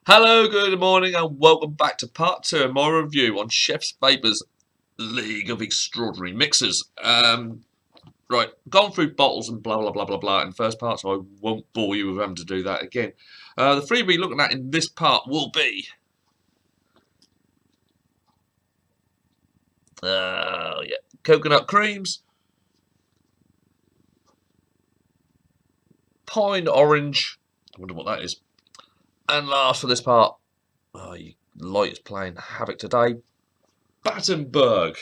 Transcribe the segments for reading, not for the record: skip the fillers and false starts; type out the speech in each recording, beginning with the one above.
Hello, good morning, and welcome back to part 2 of my review on Chefs Flavours League of Extraordinary Mixers. Right, gone through bottles and blah blah blah blah blah in the first part, so I won't bore you with having to do that again. The three we're looking at in this part will be coconut creams, pine orange, I wonder what that is, and last for this part, light is playing havoc today, Battenberg.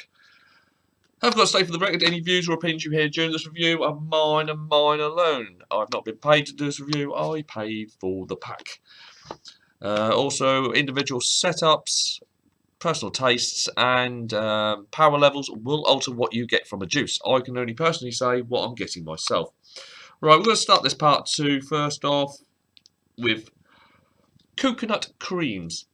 I've got to say for the record, any views or opinions you hear during this review are mine and mine alone. I've not been paid to do this review, I paid for the pack. Also, individual setups, personal tastes, and power levels will alter what you get from a juice. I can only personally say what I'm getting myself. Right, we're going to start this part 2 first off with coconut creams.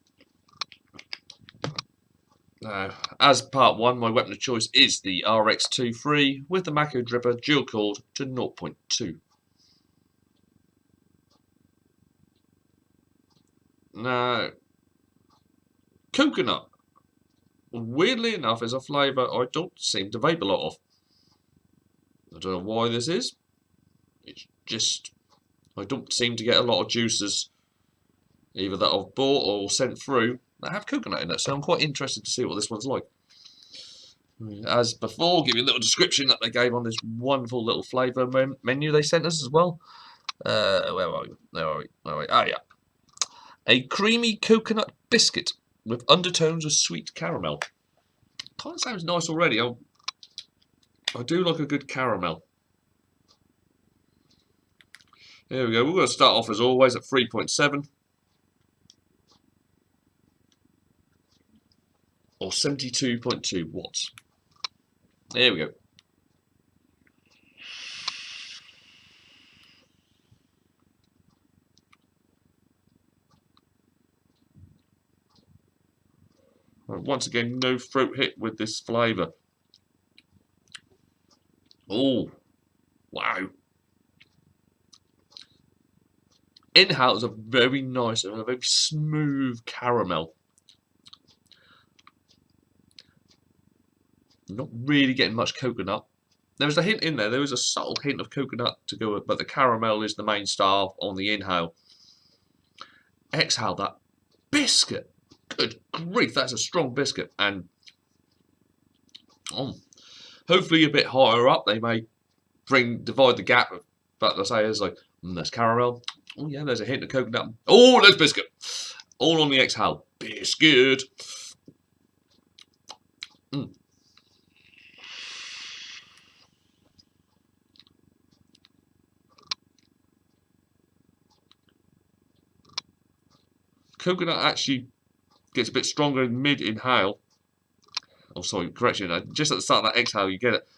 Now, as part 1, my weapon of choice is the RX23 with the Mako Dripper dual cooled to 0.2. Now, coconut, weirdly enough, is a flavour I don't seem to vape a lot of. I don't know why this is. It's just, I don't seem to get a lot of juices, either that I've bought or sent through, that have coconut in it, so I'm quite interested to see what this one's like. As before, give you a little description that they gave on this wonderful little flavour menu they sent us as well. Where are we? Where are we? Ah, yeah. A creamy coconut biscuit with undertones of sweet caramel. Kind of sounds nice already. I do like a good caramel. Here we go. We're going to start off as always at 3.7. Or 72.2 watts. There we go. Once again, no throat hit with this flavour. Oh, wow. Inhale is a very nice and a very smooth caramel. Not really getting much coconut. There was a hint in there. There was a subtle hint of coconut to go with, but the caramel is the main star on the inhale. Exhale, that biscuit. Good grief, that's a strong biscuit. And hopefully a bit higher up, they may divide the gap. But I say, it's like, there's caramel. Oh yeah, there's a hint of coconut. Oh, there's biscuit. All on the exhale. Biscuit. Coconut actually gets a bit stronger in mid-inhale. Oh, sorry, correction. Just at the start of that exhale, you get it.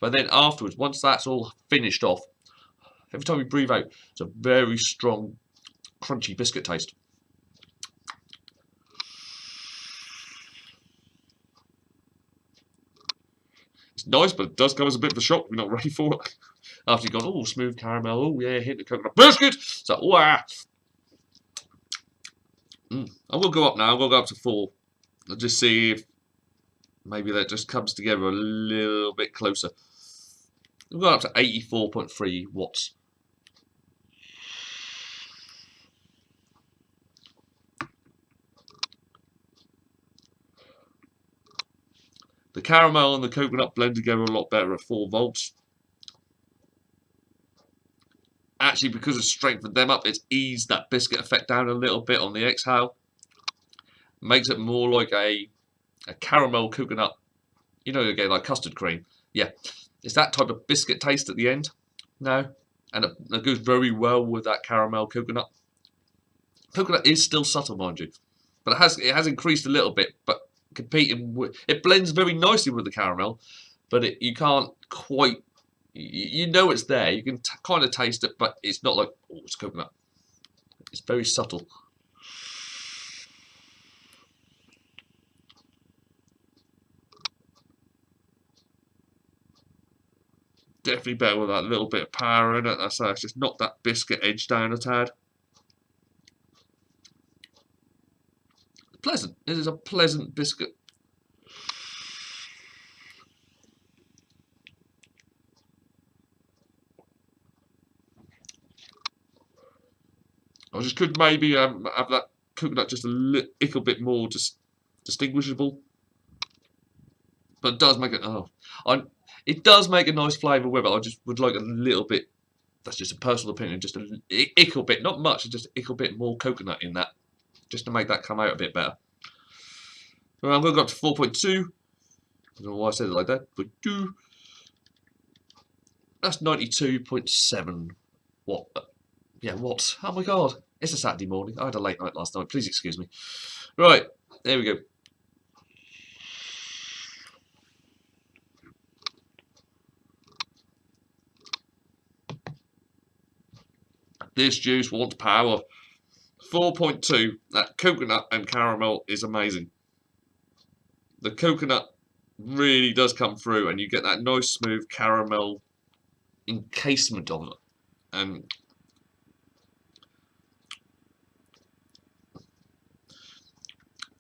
But then afterwards, once that's all finished off, every time you breathe out, it's a very strong, crunchy biscuit taste. It's nice, but it does come as a bit of a shock. We're not ready for it. After you've gone, oh, smooth caramel, oh yeah, hit the coconut biscuit. So, wow. I will go up now. I will go up to 4. I'll just see if maybe that just comes together a little bit closer. We've gone up to 84.3 watts. The caramel and the coconut blend together a lot better at 4 volts. Actually, because it's strengthened them up, it's eased that biscuit effect down a little bit on the exhale. Makes it more like a caramel coconut, you know, again, like custard cream. Yeah, it's that type of biscuit taste at the end now, and it goes very well with that caramel coconut. Coconut is still subtle, mind you, but it has increased a little bit. But competing with it blends very nicely with the caramel, but you can't quite. You know it's there. You can kind of taste it, but it's not like, oh, it's coconut. It's very subtle. Definitely better with that little bit of power in it. That's just knocked that biscuit edge down a tad. pleasant. It is a pleasant biscuit. I just could maybe have that coconut just a little bit more distinguishable, but it does make it. It does make a nice flavour with it. I just would like a little bit. That's just a personal opinion. Just a ickle bit, not much. Just a ickle bit more coconut in that, just to make that come out a bit better. Well, I'm going to go up to 4.2. I don't know why I said it like that, but that's 92.7. What? Yeah, what? Oh my god. It's a Saturday morning. I had a late night last night. Please excuse me. Right, there we go. This juice wants power. 4.2. That coconut and caramel is amazing. The coconut really does come through, and you get that nice smooth caramel encasement of it.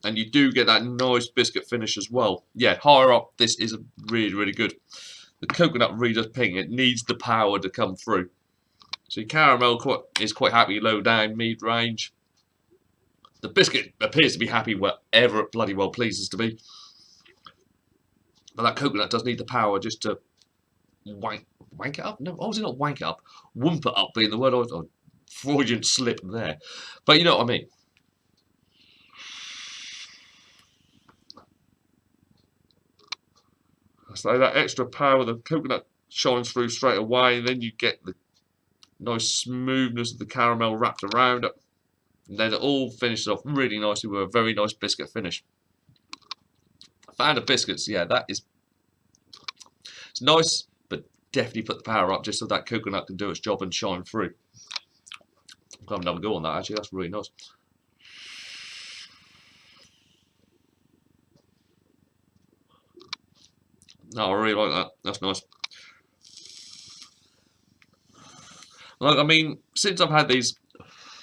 And you do get that nice biscuit finish as well. Yeah, higher up, this is really, really good. The coconut really does ping. It needs the power to come through. So your caramel is quite happy, low down, mid-range. The biscuit appears to be happy wherever it bloody well pleases to be. But that coconut does need the power just to wank it up. No, obviously not wank it up. Whoomp it up being the word. Freudian slip there. But you know what I mean. So that extra power, the coconut shines through straight away, and then you get the nice smoothness of the caramel wrapped around it. And then it all finishes off really nicely with a very nice biscuit finish. Fan of biscuits, yeah, it's nice, but definitely put the power up just so that coconut can do its job and shine through. I'm going to have another go on that, actually. That's really nice. No, I really like that. That's nice. Like, I mean, since I've had these,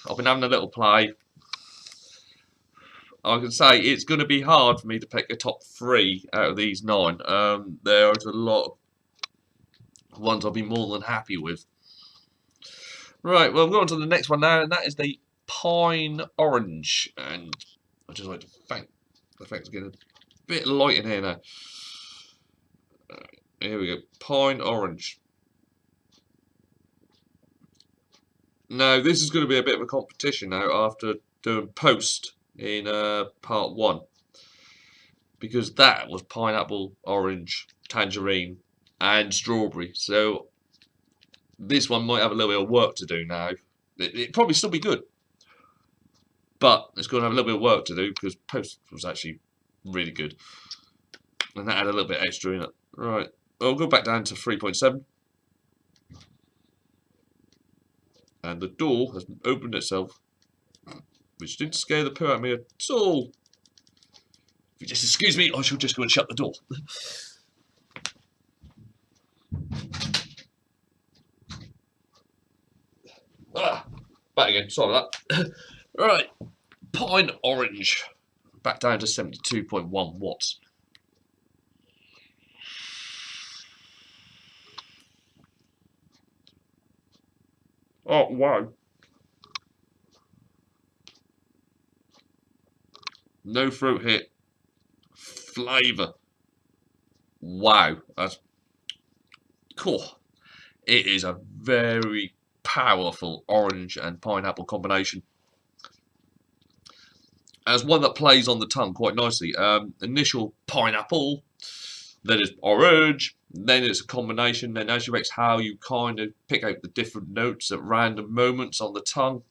I've been having a little play. I can say it's going to be hard for me to pick a top 3 out of these 9. There's a lot of ones I'll be more than happy with. Right, well, I'm going on to the next one now, and that is the Pine Orange. And I just like to thank the fact it's getting a bit light in here now. Here we go, Pine Orange. Now, this is going to be a bit of a competition now after doing Post in part 1. Because that was pineapple, orange, tangerine, and strawberry. So this one might have a little bit of work to do now. It'd probably still be good. But it's going to have a little bit of work to do because Post was actually really good. And that had a little bit extra in it. Right. I'll go back down to 3.7. And the door has opened itself, which didn't scare the poo out of me at all. If you just excuse me, I shall just go and shut the door. Back again, sorry about that. Right, Pine Orange. Back down to 72.1 watts. Oh, wow. No fruit hit. Flavour. Wow. That's cool. It is a very powerful orange and pineapple combination. As one that plays on the tongue quite nicely. Initial pineapple, then it's orange, then it's a combination, then as you mix how you kind of pick out the different notes at random moments on the tongue.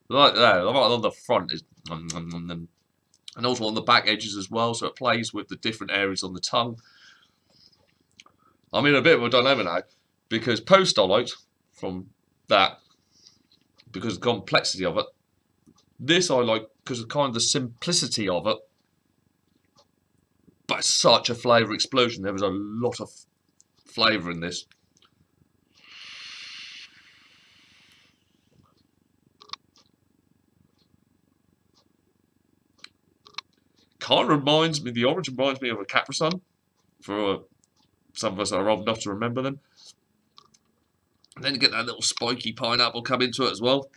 Like that, right on the front is and also on the back edges as well, so it plays with the different areas on the tongue. I'm in a bit of a dilemma now, because Post I liked from that, because of the complexity of it. This I like because of kind of the simplicity of it, but it's such a flavour explosion. There was a lot of flavour in this. kind of reminds me, the orange reminds me of a Capri Sun, for some of us that are old enough to remember them. And then you get that little spiky pineapple come into it as well.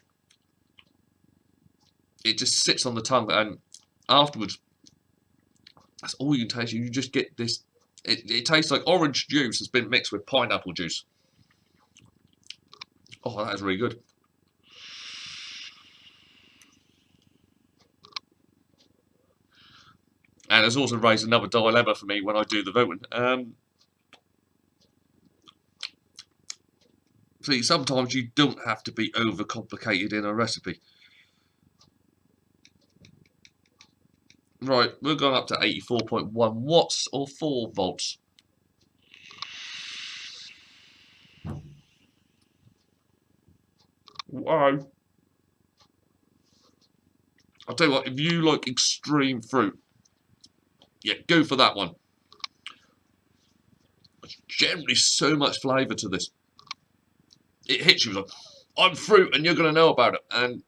It just sits on the tongue, and afterwards, that's all you can taste. You just get this. It tastes like orange juice has been mixed with pineapple juice. Oh, that is really good. And it's also raised another dilemma for me when I do the voting. See, sometimes you don't have to be overcomplicated in a recipe. Right, we're going up to 84.1 watts or 4 volts. Wow. I'll tell you what, if you like extreme fruit, yeah, go for that one. There's generally so much flavour to this. It hits you like, I'm fruit and you're going to know about it. And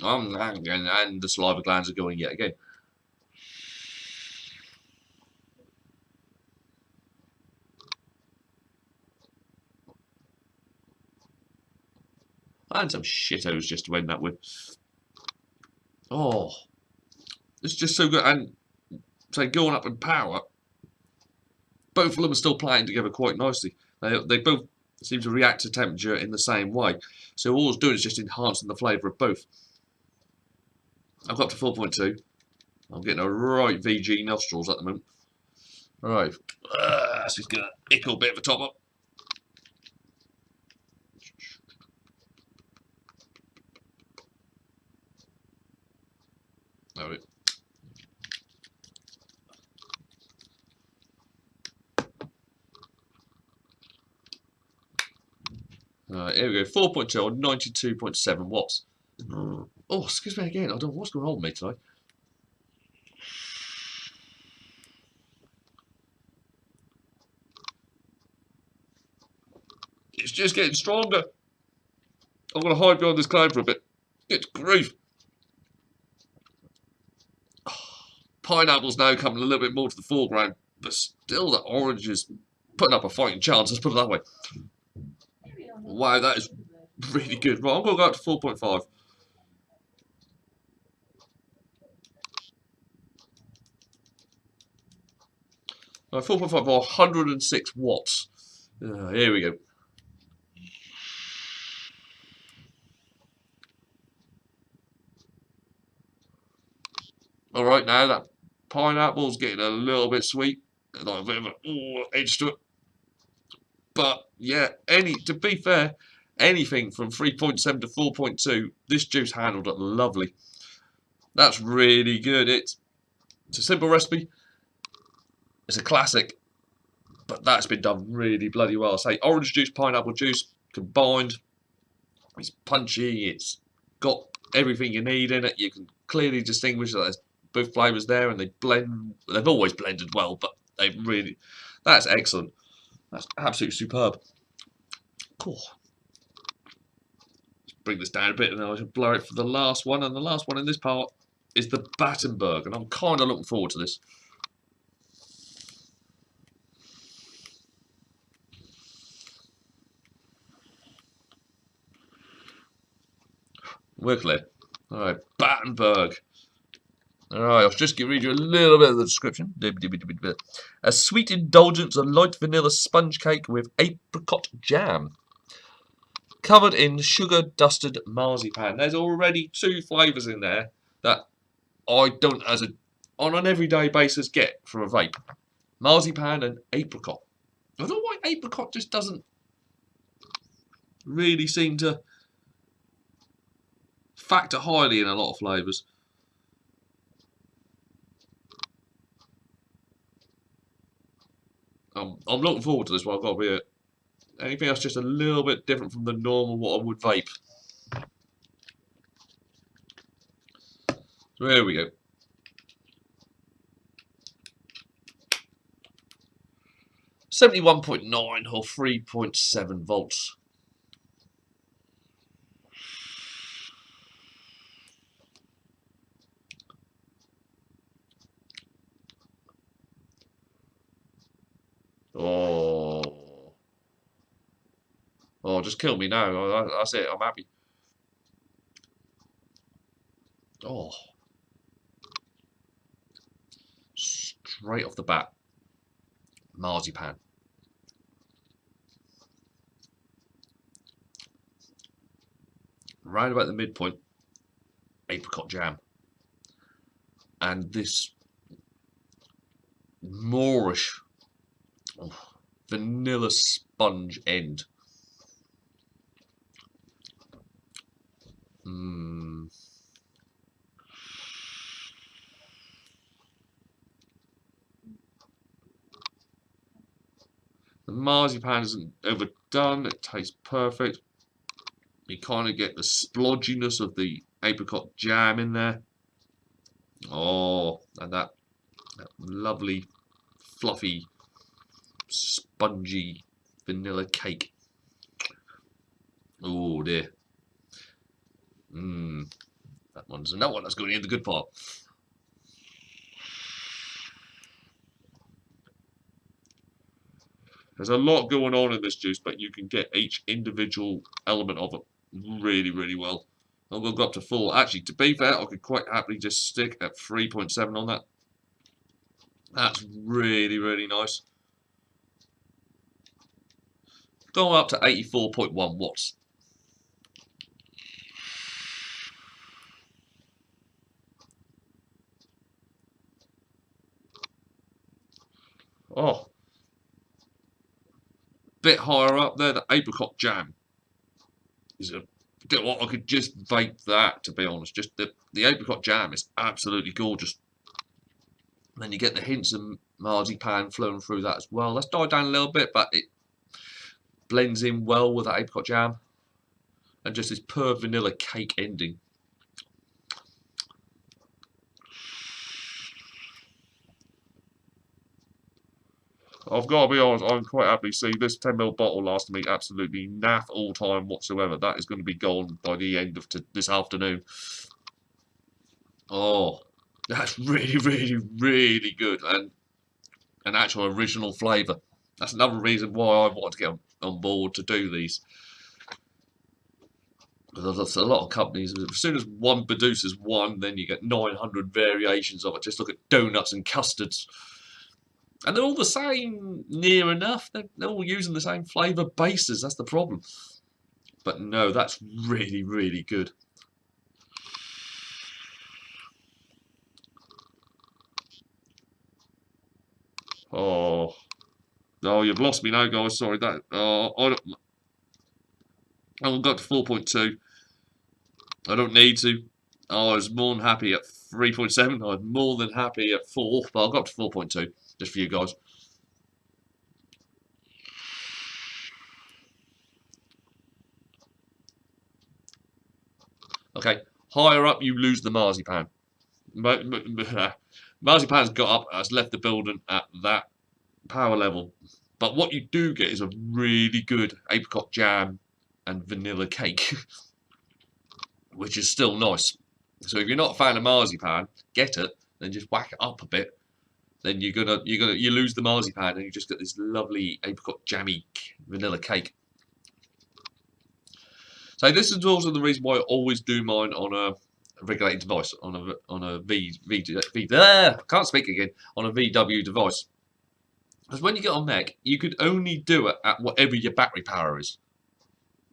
and the saliva glands are going yet again. And some shitos just to end that with. Oh, it's just so good. And say going up in power, both of them are still playing together quite nicely. They both seem to react to temperature in the same way. So all it's doing is just enhancing the flavour of both. I've got up to 4.2. I'm getting a right VG nostrils at the moment. Right, let's just get an ickle bit of a top up. There it. Here we go, 4.2 or 92.7 watts. Oh, excuse me again, I don't know what's going on with me tonight. It's just getting stronger. I'm going to hide behind this cloud for a bit. It's grief. Pineapple's now coming a little bit more to the foreground, but still the orange is putting up a fighting chance, let's put it that way. Wow, that is really good. Right, I'm going to go up to 4.5. Right, 4.5 or 106 watts. Here we go. Alright, now that pineapple's getting a little bit sweet. Like a bit of an edge to it. But yeah, to be fair, anything from 3.7 to 4.2, this juice handled it lovely. That's really good. It's a simple recipe. It's a classic, but that's been done really bloody well. I say orange juice, pineapple juice combined. It's punchy. It's got everything you need in it. You can clearly distinguish that there's both flavours there, and they blend. They've always blended well, but they really. That's excellent. That's absolutely superb. Cool. Let's bring this down a bit, and then I should blur it for the last one. And the last one in this part is the Battenberg, and I'm kind of looking forward to this. We're clear. Alright, Battenberg. Alright, I'll just read you a little bit of the description. A sweet indulgence of light vanilla sponge cake with apricot jam. Covered in sugar-dusted marzipan. There's already 2 flavours in there that I don't, on an everyday basis, get from a vape. Marzipan and apricot. I don't know why apricot just doesn't really seem to factor highly in a lot of flavours. I'm looking forward to this one. I've got to be anything else just a little bit different from the normal what I would vape. So here we go. .9 or 3.7 volts. Oh. Oh, just kill me now. That's it. I'm happy. Oh. Straight off the bat. Marzipan. Right about the midpoint. Apricot jam. And this Moorish vanilla sponge end. Mmm. The marzipan isn't overdone, it tastes perfect. You kind of get the splodginess of the apricot jam in there. Oh, and that lovely, fluffy, spongy vanilla cake. Oh dear. Mmm. That one's another one that's going in the good part. There's a lot going on in this juice, but you can get each individual element of it really, really well. I'm going to go up to 4. Actually, to be fair, I could quite happily just stick at 3.7 on that. That's really, really nice. Going up to 84.1 watts. Oh. Bit higher up there, the apricot jam is a. I could just vape that, to be honest. Just the apricot jam is absolutely gorgeous. And then you get the hints of marzipan flowing through that as well. Let's dive down a little bit, but it blends in well with that apricot jam. And just this pure vanilla cake ending. I've got to be honest, I'm quite happy to see this 10ml bottle lasting me absolutely naff all time whatsoever. That is going to be gone by the end of this afternoon. Oh, that's really, really, really good. And an actual original flavour. That's another reason why I want to get on board to do these. Because there's a lot of companies, as soon as one produces one, then you get 900 variations of it. Just look at donuts and custards. And they're all the same, near enough. They're all using the same flavour bases. That's the problem. But no, that's really, really good. Oh, no, you've lost me now, guys. Sorry, that. I've got to 4.2. I don't need to. I was more than happy at 3.7. I was more than happy at 4, but I'll go up to 4.2 just for you guys. Okay, higher up you lose the marzipan. Marzipan's got up, has left the building at that power level. But what you do get is a really good apricot jam and vanilla cake, which is still nice. So if you're not a fan of marzipan, get it, then just whack it up a bit. Then you lose the marzipan and you just get this lovely apricot jammy vanilla cake. So this is also the reason why I always do mine on a regulated device, on a can't speak again, on a VW device. Because when you get on Mac, you could only do it at whatever your battery power is,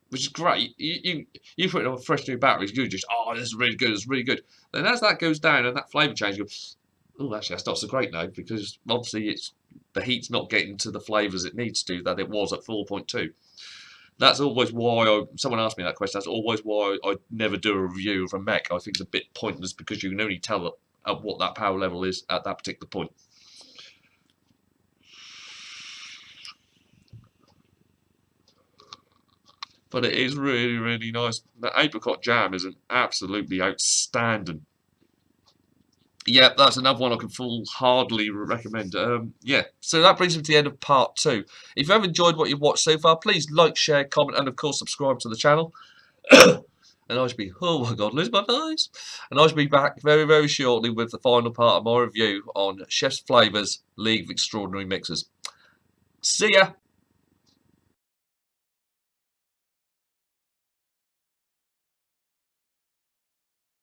which is great. You put it on fresh new batteries, you just, oh, this is really good, it's really good. Then as that goes down and that flavour change, you go, oh, actually that's not so great now, because obviously the heat's not getting to the flavours it needs to that it was at 4.2. That's always why someone asked me that question. That's always why I never do a review of a mech. I think it's a bit pointless because you can only tell what that power level is at that particular point. But it is really, really nice. The apricot jam is an absolutely outstanding. Yeah, that's another one I can full-heartedly recommend. Yeah, so that brings me to the end of part 2. If you have enjoyed what you've watched so far, please like, share, comment, and of course subscribe to the channel. And I should be, oh my god, lose my voice. And I should be back very, very shortly with the final part of my review on Chefs Flavours League of Extraordinary Mixers. See ya!